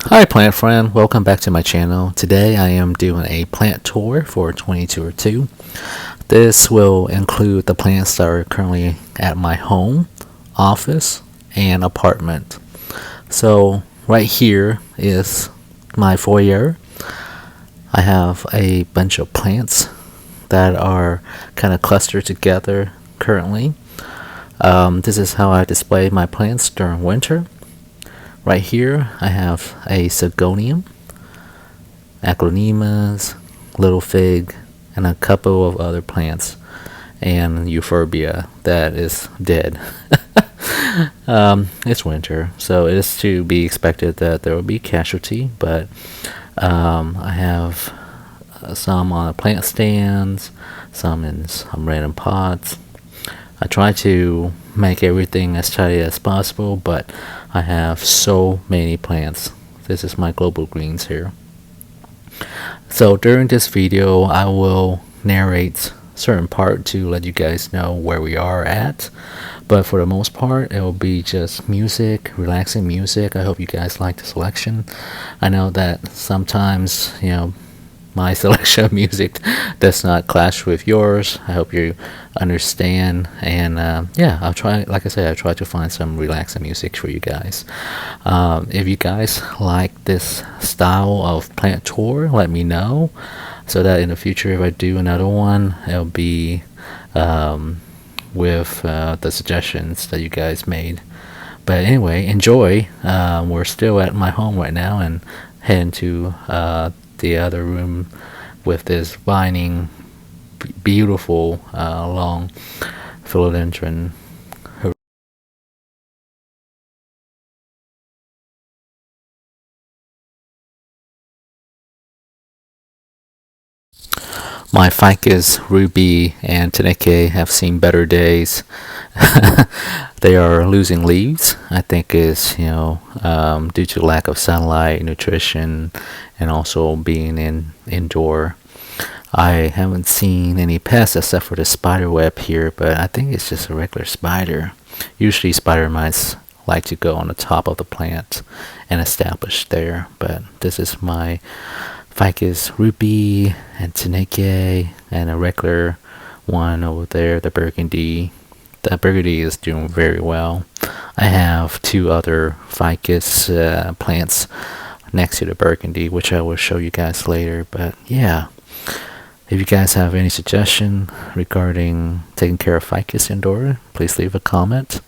Hi plant friend, welcome back to my channel. Today I am doing a plant tour for 2022. This will include the plants that are currently at my home, office, and apartment. So right here is my foyer. I have a bunch of plants that are kind of clustered together currently. This is how I display my plants during winter. Right here I have a Sigonium, aglaonemas, little fig, and a couple of other plants, and euphorbia that is dead. It's winter, so it is to be expected that there will be casualty, but I have some on plant stands, some in some random pots. I try to make everything as tidy as possible, but I have so many plants. This is my global greens here. So during this video, I will narrate certain part to let you guys know where we are at. But for the most part, it will be just music, relaxing music. I hope you guys like the selection. I know that sometimes, my selection of music does not clash with yours. I hope you understand, and yeah, I'll try, like I said, I'll try to find some relaxing music for you guys. If you guys like this style of plant tour, let me know, so that in the future if I do another one, it'll be with the suggestions that you guys made. But anyway, enjoy. We're still at my home right now and heading to the other room with this vining, beautiful long philodendron. My ficus, ruby, and teneke have seen better days. They are losing leaves. I think is due to lack of sunlight, nutrition, and also being indoor. I haven't seen any pests except for the spider web here, but I think it's just a regular spider. Usually spider mites like to go on the top of the plant and establish there, but this is my ficus ruby and teneke, and a regular one over there, the burgundy. The burgundy is doing very well. I have two other ficus plants next to the burgundy, which I will show you guys later. But yeah, if you guys have any suggestion regarding taking care of ficus indoor, please leave a comment.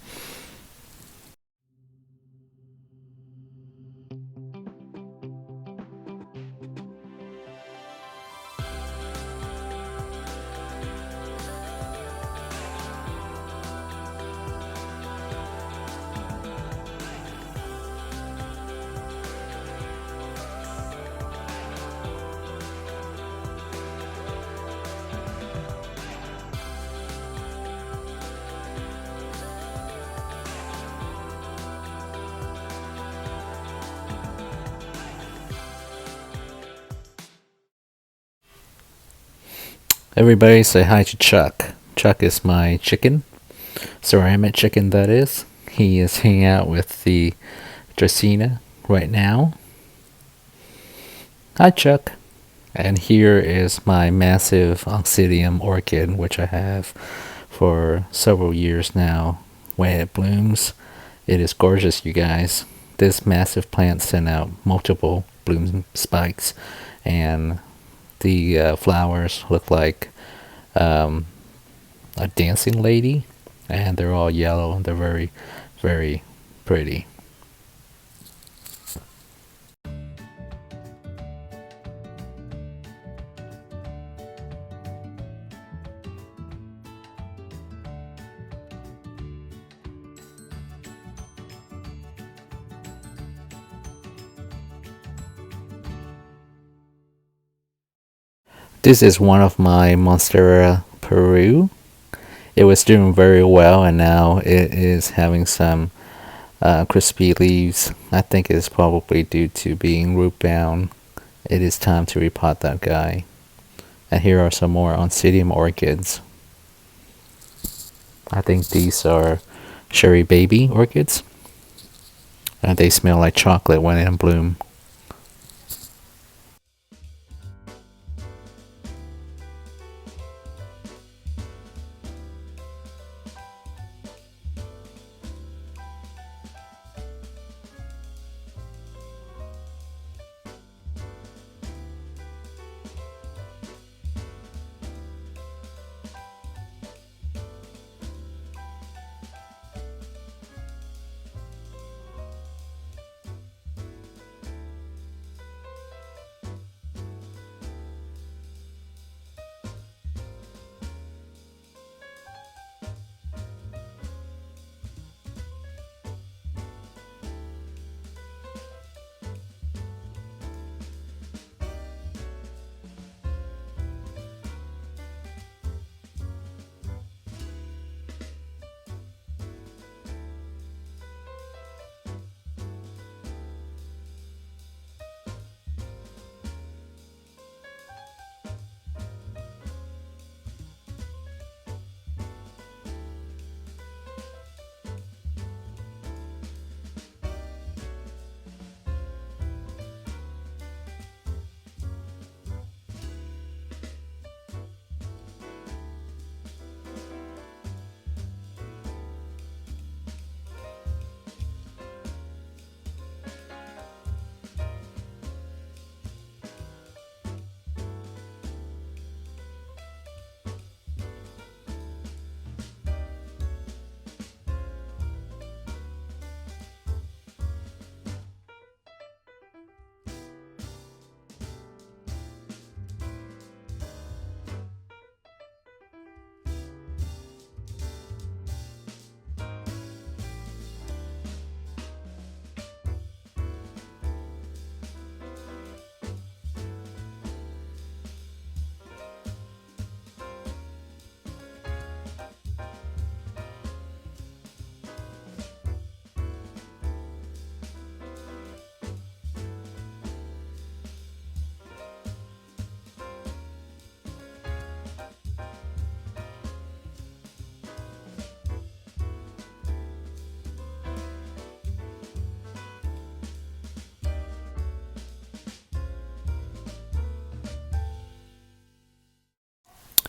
Everybody say hi to Chuck. Chuck is my chicken, ceramic chicken that is. He is hanging out with the Dracaena right now. Hi Chuck. And here is my massive oncidium orchid, which I have for several years now. When it blooms, it is gorgeous, you guys. This massive plant sent out multiple bloom spikes, and the flowers look like a dancing lady, and they're all yellow, and they're very, very pretty. This is one of my Monstera Peru. It was doing very well, and now it is having some crispy leaves. I think it's probably due to being root bound. It is time to repot that guy. And here are some more oncidium orchids. I think these are cherry baby orchids. And they smell like chocolate when in bloom.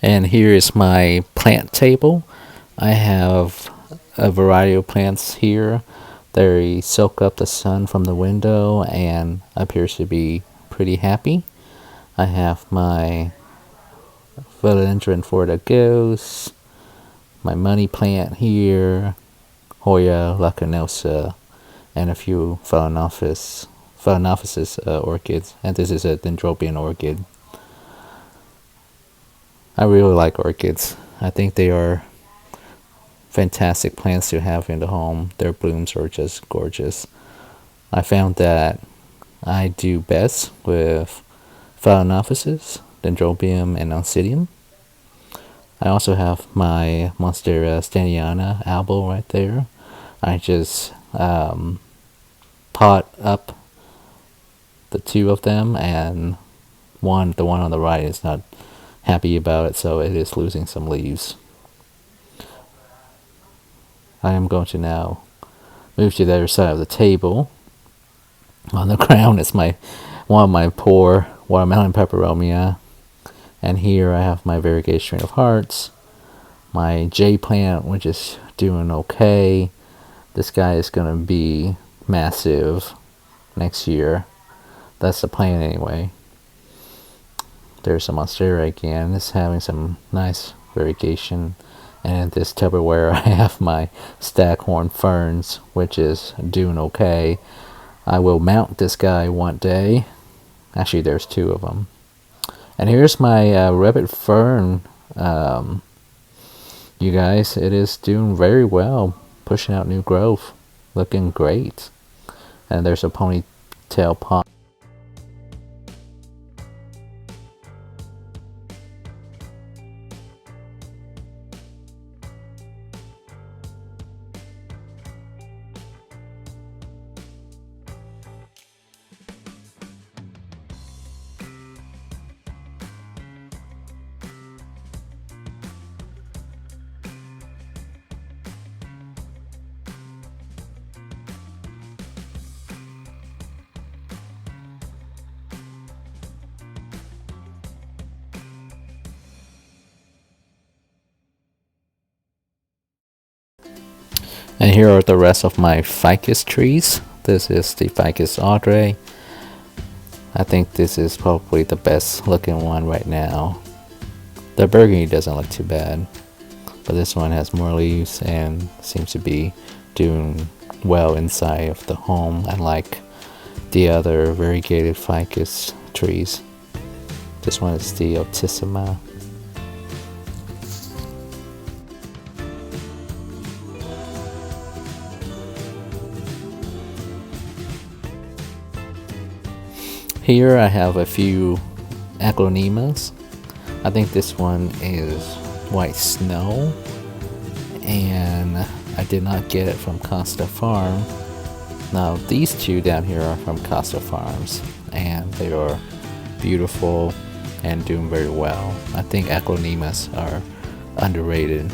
And here is my plant table. I have a variety of plants here. They soak up the sun from the window and appears to be pretty happy. I have my philodendron for the ghost, my money plant here, Hoya lacanosa, and a few Phalaenopsis orchids. And this is a dendrobium orchid. I really like orchids. I think they are fantastic plants to have in the home. Their blooms are just gorgeous. I found that I do best with Phalaenopsis, Dendrobium, and Oncidium. I also have my Monstera staniana album right there. I just pot up the two of them, and the one on the right is not happy about it, so it is losing some leaves. I am going to now move to the other side of the table. On the ground is one of my poor watermelon peperomia, and here I have my variegated string of hearts, my J plant, which is doing okay. This guy is going to be massive next year. That's the plan anyway. There's a Monstera again. It's having some nice variegation. And in this Tupperware, I have my staghorn ferns, which is doing okay. I will mount this guy one day. Actually, there's two of them. And here's my rabbit fern. You guys, it is doing very well. Pushing out new growth. Looking great. And there's a ponytail pot. And here are the rest of my ficus trees. This is the Ficus Audrey. I think this is probably the best looking one right now. The burgundy doesn't look too bad, but this one has more leaves and seems to be doing well inside of the home, unlike the other variegated ficus trees. This one is the Altissima. Here I have a few aglaonemas. I think this one is white snow, and I did not get it from Costa Farm. Now these two down here are from Costa Farms, and they are beautiful and doing very well. I think aglaonemas are underrated.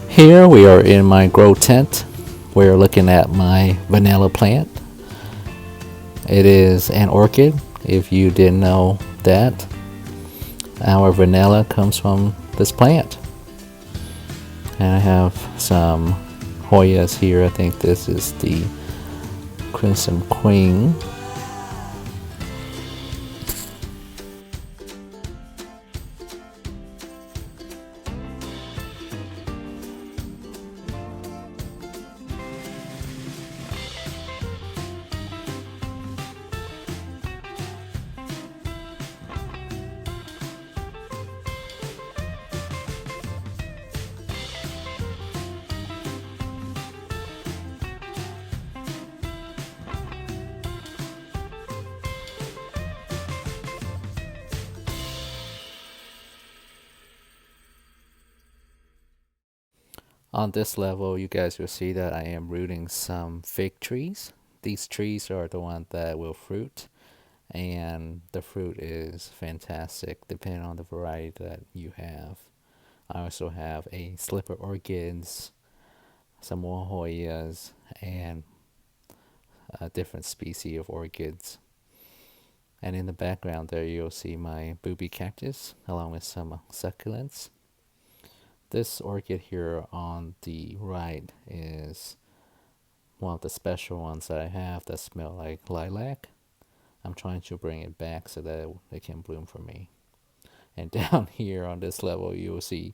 Here we are in my grow tent. We're looking at my vanilla plant. It is an orchid, if you didn't know that. Our vanilla comes from this plant. And I have some Hoyas here. I think this is the Crimson Queen. On this level, you guys will see that I am rooting some fig trees. These trees are the ones that will fruit, and the fruit is fantastic depending on the variety that you have. I also have a slipper orchids, some more Hoyas, and different species of orchids. And in the background there you'll see my booby cactus along with some succulents. This orchid here on the right is one of the special ones that I have that smell like lilac. I'm trying to bring it back so that it can bloom for me. And down here on this level you will see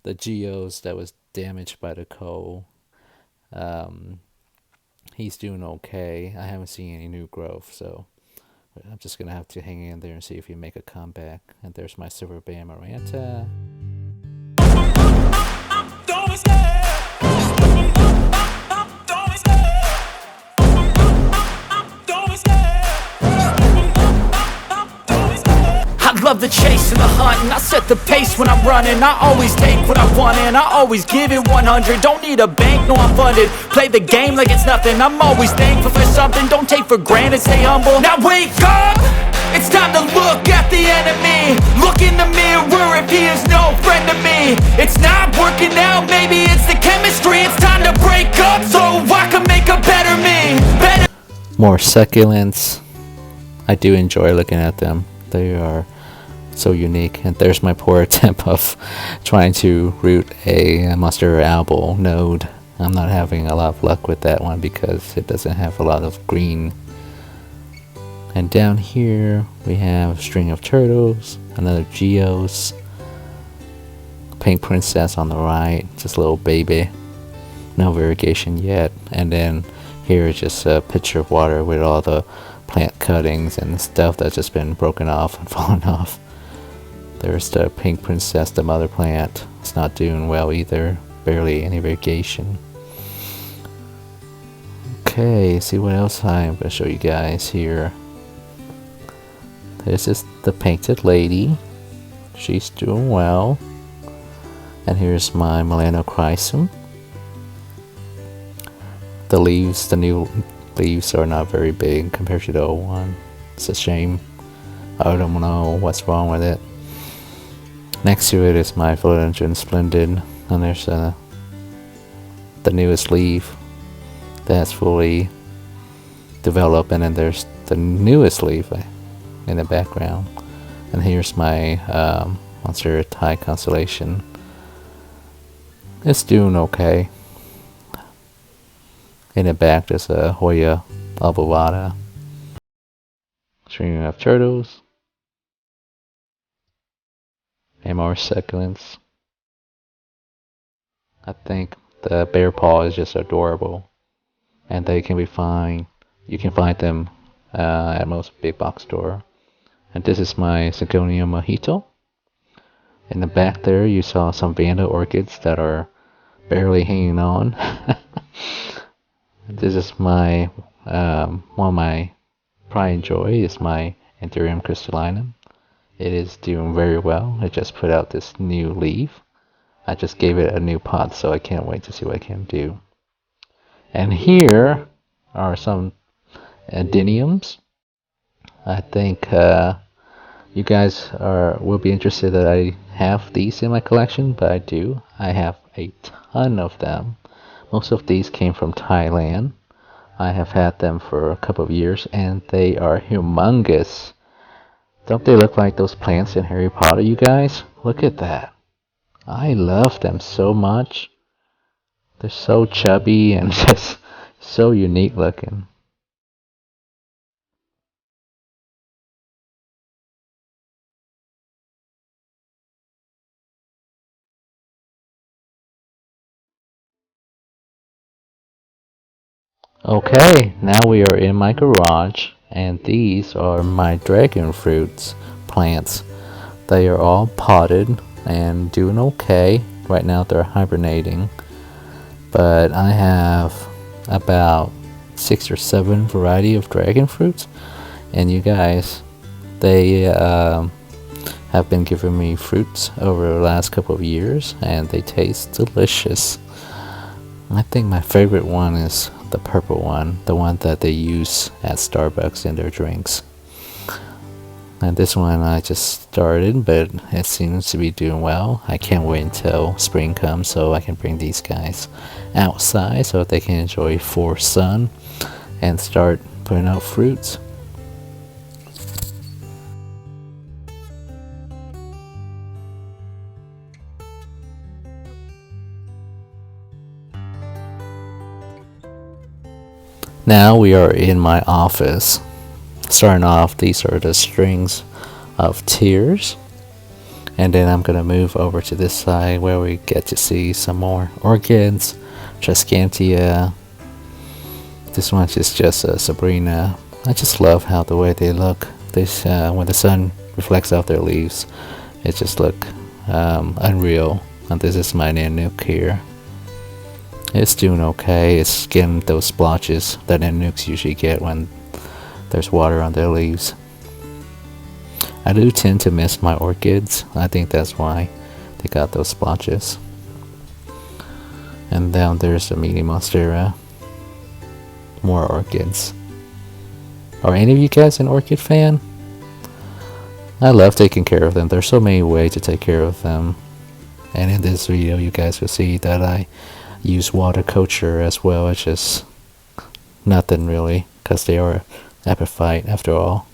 the geos that was damaged by the coal. He's doing okay. I haven't seen any new growth, so I'm just gonna have to hang in there and see if he make a comeback. And there's my silver band maranta. I love the chase and the hunt, and I set the pace when I'm running. I always take what I want and I always give it 100. Don't need a bank, no I'm funded. Play the game like it's nothing. I'm always thankful for something. Don't take for granted, stay humble. Now wake up! It's time to look at the enemy. Look in the mirror if he is no friend to me. It's not working out, maybe it's the chemistry. It's time to break up so I can make a better me. More succulents. I do enjoy looking at them. They are so unique. And there's my poor attempt of trying to root a monstera album node. I'm not having a lot of luck with that one because it doesn't have a lot of green. And down here we have a string of turtles, another geos, pink princess on the right, just a little baby, no variegation yet. And then here is just a pitcher of water with all the plant cuttings and stuff that's just been broken off and fallen off. There's the pink princess, the mother plant. It's not doing well either, barely any variegation. Okay, see what else I'm going to show you guys here. This is the painted lady. She's doing well. And here's my melanochrysum. The leaves, the new leaves are not very big compared to the old one. It's a shame. I don't know what's wrong with it. Next to it is my philodendron splendid, and there's the newest leaf that's fully developed, and then there's the newest leaf in the background. And here's my Monstera Thai constellation. It's doing okay. In the back there's a Hoya obovata. String of turtles. And more succulents. I think the bear paw is just adorable. And they can be found, you can find them at most big box store. And this is my Zirconia mojito. In the back there you saw some Vanda orchids that are barely hanging on. This is my one of my pride and joy is my Anthurium crystallinum. It is doing very well. It just put out this new leaf. I just gave it a new pot, so I can't wait to see what I can do. And here are some adeniums. I think you guys will be interested that I have these in my collection, but I do. I have a ton of them. Most of these came from Thailand. I have had them for a couple of years and they are humongous. Don't they look like those plants in Harry Potter, you guys? Look at that. I love them so much. They're so chubby and just so unique looking. Okay, now we are in my garage, and these are my dragon fruits plants. They are all potted and doing okay. Right now they're hibernating, but I have about 6 or 7 variety of dragon fruits, and you guys, they have been giving me fruits over the last couple of years, and they taste delicious. I think my favorite one is the purple one, the one that they use at Starbucks in their drinks. And this one I just started, but it seems to be doing well. I can't wait until spring comes so I can bring these guys outside so they can enjoy forest sun and start putting out fruits. Now we are in my office. Starting off, these are the strings of tiers. And then I'm going to move over to this side where we get to see some more orchids, Triscantia. This one is just a Sabrina. I just love how the way they look. This when the sun reflects off their leaves, it just look unreal. And this is my Nanook here. It's doing okay. It's getting those splotches that Nanooks usually get when there's water on their leaves. I do tend to miss my orchids. I think that's why they got those splotches. And down there's the medium monstera. More orchids. Are any of you guys an orchid fan? I love taking care of them. There's so many ways to take care of them. And in this video you guys will see that I use water culture as well. It's just nothing really, because they are epiphyte after all.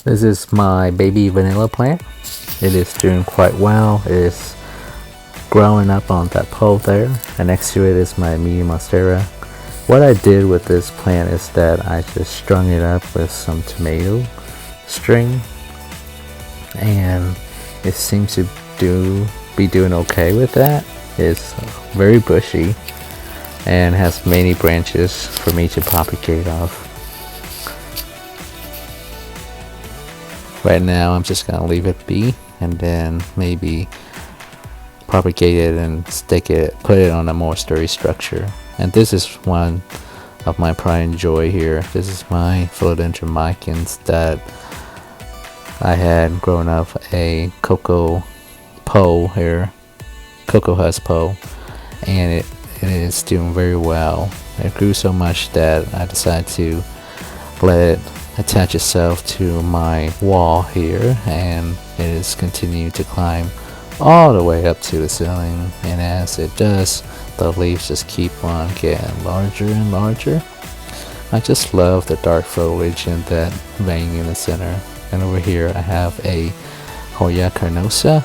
This is my baby vanilla plant. It is doing quite well. It is growing up on that pole there, and next to it is my medium monstera. What I did with this plant is that I just strung it up with some tomato string, and it seems to be doing okay with that. It's very bushy and has many branches for me to propagate off. Right now I'm just gonna leave it be, and then maybe propagate it and put it on a more sturdy structure. And this is one of my pride and joy here. This is my philodendron micans that I had grown up a cocoa pole here, cocoa husk pole, and it is doing very well. It grew so much that I decided to let it attach itself to my wall here, and it is continuing to climb all the way up to the ceiling, and as it does, the leaves just keep on getting larger and larger. I just love the dark foliage in that vein in the center. And over here I have a Hoya carnosa.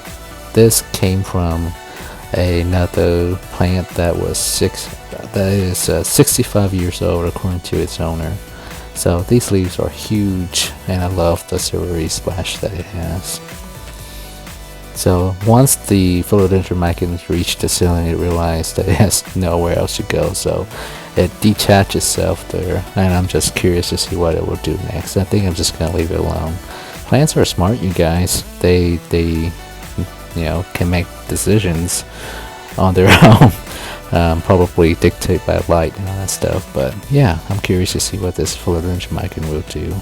This came from another plant that is 65 years old according to its owner. So these leaves are huge, and I love the silvery splash that it has. So once the philodendron micans reach the ceiling, it realized that it has nowhere else to go, so it detached itself there, and I'm just curious to see what it will do next. I think I'm just gonna leave it alone. Plants are smart, you guys. They can make decisions on their own, probably dictated by light and all that stuff. But yeah, I'm curious to see what this philodendron mican will do.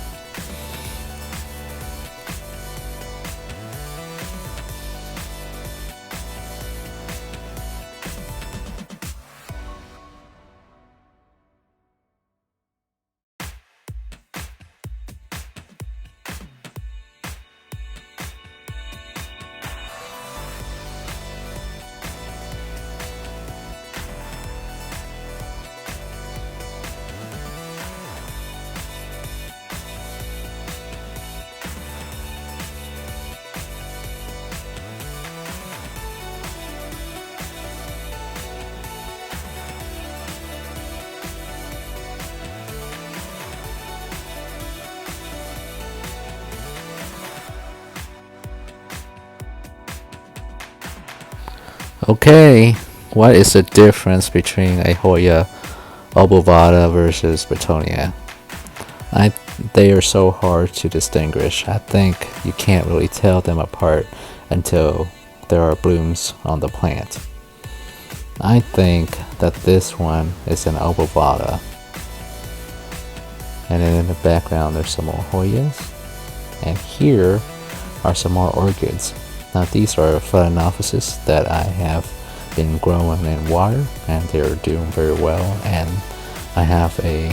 Okay, what is the difference between a Hoya obovata versus Bretonia? They are so hard to distinguish. I think you can't really tell them apart until there are blooms on the plant. I think that this one is an obovata. And then in the background there's some more Hoyas. And here are some more orchids. Now these are phalaenophysis that I have been growing in water, and they're doing very well. And I have a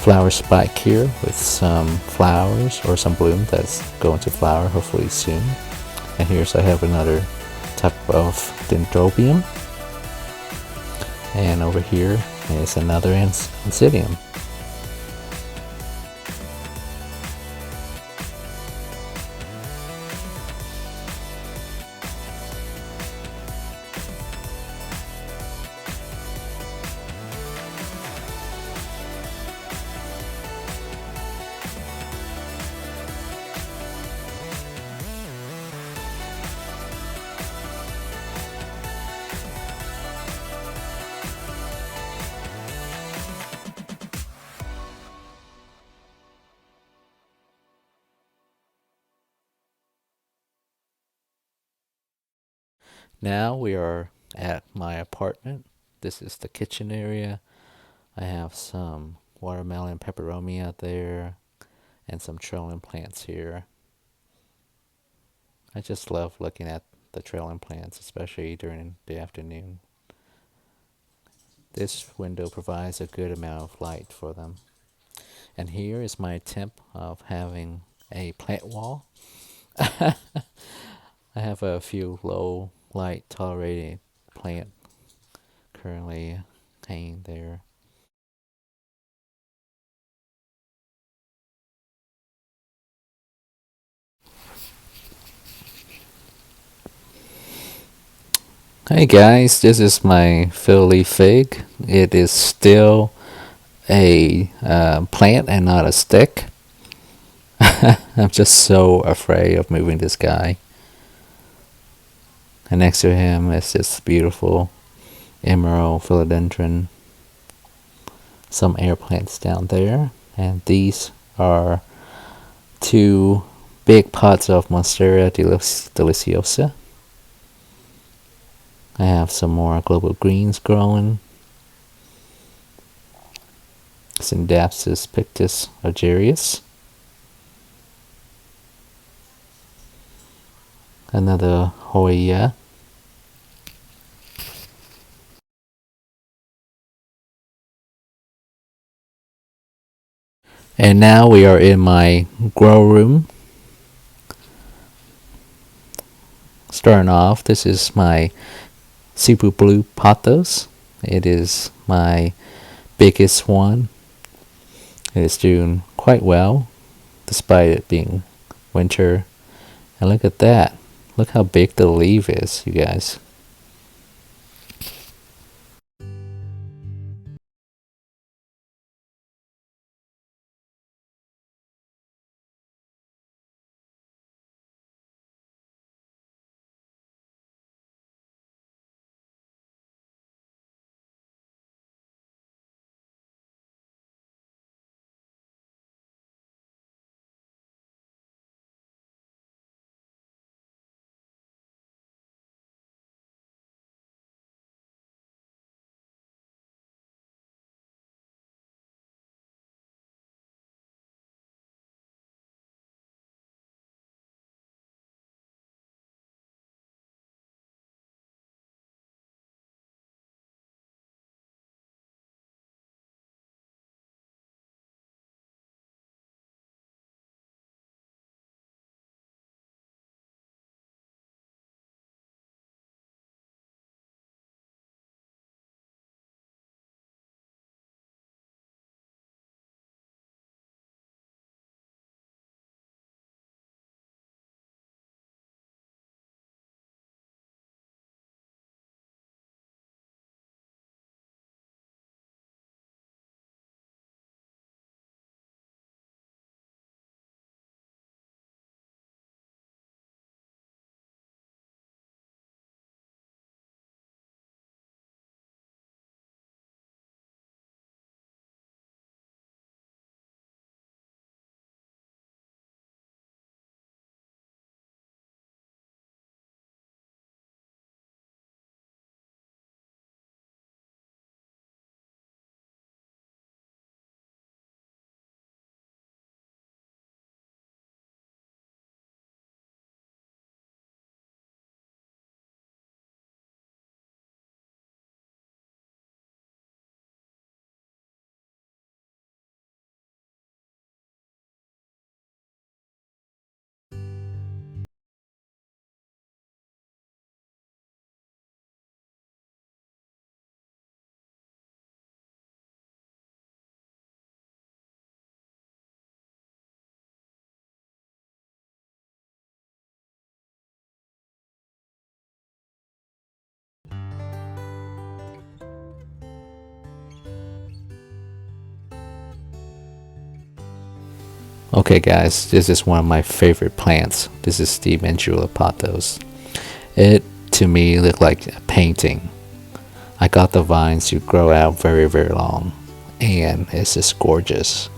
flower spike here with some flowers or some bloom that's going to flower hopefully soon. And I have another type of dendrobium, and over here is another oncidium. Now we are at my apartment. This is the kitchen area. I have some watermelon peperomia there and some trailing plants here. I just love looking at the trailing plants, especially during the afternoon. This window provides a good amount of light for them. And here is my attempt of having a plant wall. I have a few low light tolerated plant currently hanging there. Hey guys, this is my Philly fig. It is still a plant and not a stick. I'm just so afraid of moving this guy. And next to him is this beautiful emerald philodendron. Some air plants down there. And these are two big pots of Monstera deliciosa. I have some more global greens growing. Syndapsis pictus argyrius. Another Hoya. And now we are in my grow room. Starting off, this is my Super Blue Pothos. It is my biggest one. It is doing quite well despite it being winter. And look at that. Look how big the leaf is, you guys. Okay guys, this is one of my favorite plants. This is the Mandula pothos. It to me looked like a painting. I got the vines to grow out very long, and it's just gorgeous.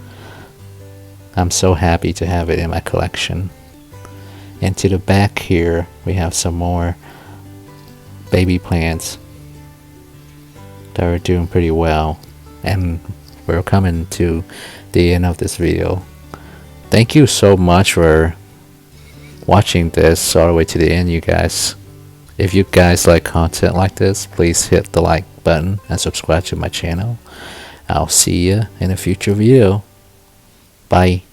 I'm so happy to have it in my collection. And to the back here we have some more baby plants that are doing pretty well, and we're coming to the end of this video. Thank you so much for watching this all the way to the end, you guys. If you guys like content like this, please hit the like button and subscribe to my channel. I'll see you in a future video. Bye.